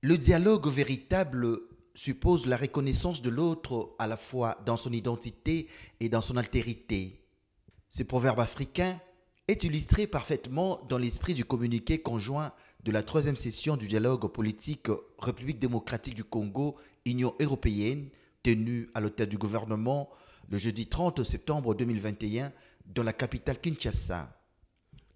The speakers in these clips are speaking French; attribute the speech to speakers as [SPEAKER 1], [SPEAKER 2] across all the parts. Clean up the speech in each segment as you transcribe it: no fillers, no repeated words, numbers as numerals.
[SPEAKER 1] Le dialogue véritable suppose la reconnaissance de l'autre à la fois dans son identité et dans son altérité. Ce proverbe africain est illustré parfaitement dans l'esprit du communiqué conjoint de la troisième session du dialogue politique République démocratique du Congo, Union européenne, tenue à l'hôtel du gouvernement le jeudi 30 septembre 2021 dans la capitale Kinshasa.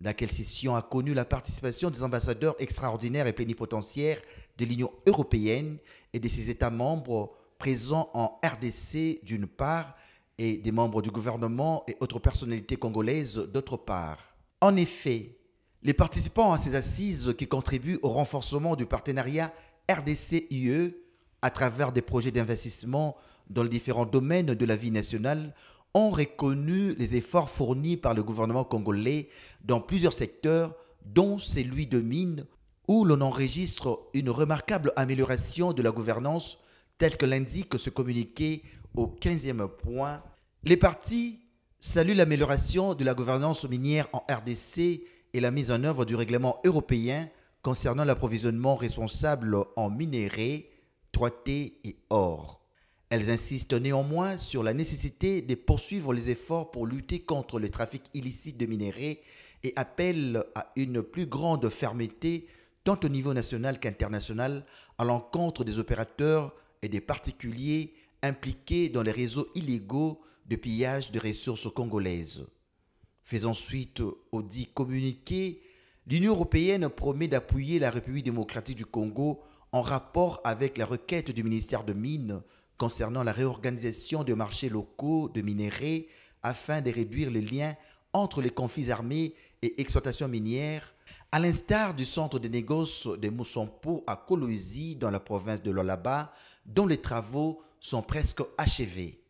[SPEAKER 1] Laquelle session a connu la participation des ambassadeurs extraordinaires et plénipotentiaires de l'Union européenne et de ses États membres présents en RDC d'une part et des membres du gouvernement et autres personnalités congolaises d'autre part. En effet, les participants à ces assises qui contribuent au renforcement du partenariat RDC-UE à travers des projets d'investissement dans les différents domaines de la vie nationale ont reconnu les efforts fournis par le gouvernement congolais dans plusieurs secteurs, dont celui de mines, où l'on enregistre une remarquable amélioration de la gouvernance, telle que l'indique ce communiqué au 15e point. Les partis saluent l'amélioration de la gouvernance minière en RDC et la mise en œuvre du règlement européen concernant l'approvisionnement responsable en minerais, 3T et or. Elles insistent néanmoins sur la nécessité de poursuivre les efforts pour lutter contre le trafic illicite de minerais et appellent à une plus grande fermeté tant au niveau national qu'international à l'encontre des opérateurs et des particuliers impliqués dans les réseaux illégaux de pillage de ressources congolaises. Faisant suite au dit communiqué, l'Union européenne promet d'appuyer la République démocratique du Congo en rapport avec la requête du ministère de Mines concernant la réorganisation des marchés locaux de minerais afin de réduire les liens entre les conflits armés et exploitation minière, à l'instar du centre de négoce de Moussampo à Kolwezi dans la province de Lualaba, dont les travaux sont presque achevés.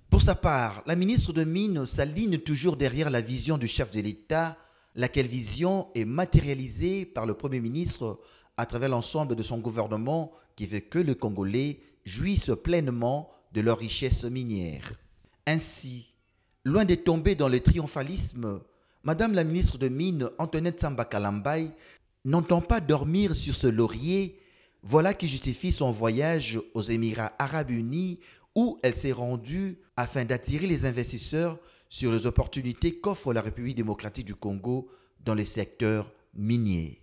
[SPEAKER 1] Pour sa part, la ministre de Mines s'aligne toujours derrière la vision du chef de l'État, laquelle vision est matérialisée par le Premier ministre à travers l'ensemble de son gouvernement qui veut que les Congolais jouissent pleinement de leurs richesses minières. Ainsi, loin de tomber dans le triomphalisme, Madame la ministre de Mines, Antoinette Samba Kalambay, n'entend pas dormir sur ce laurier, voilà qui justifie son voyage aux Émirats arabes unis où elle s'est rendue afin d'attirer les investisseurs sur les opportunités qu'offre la République démocratique du Congo dans le secteur minier.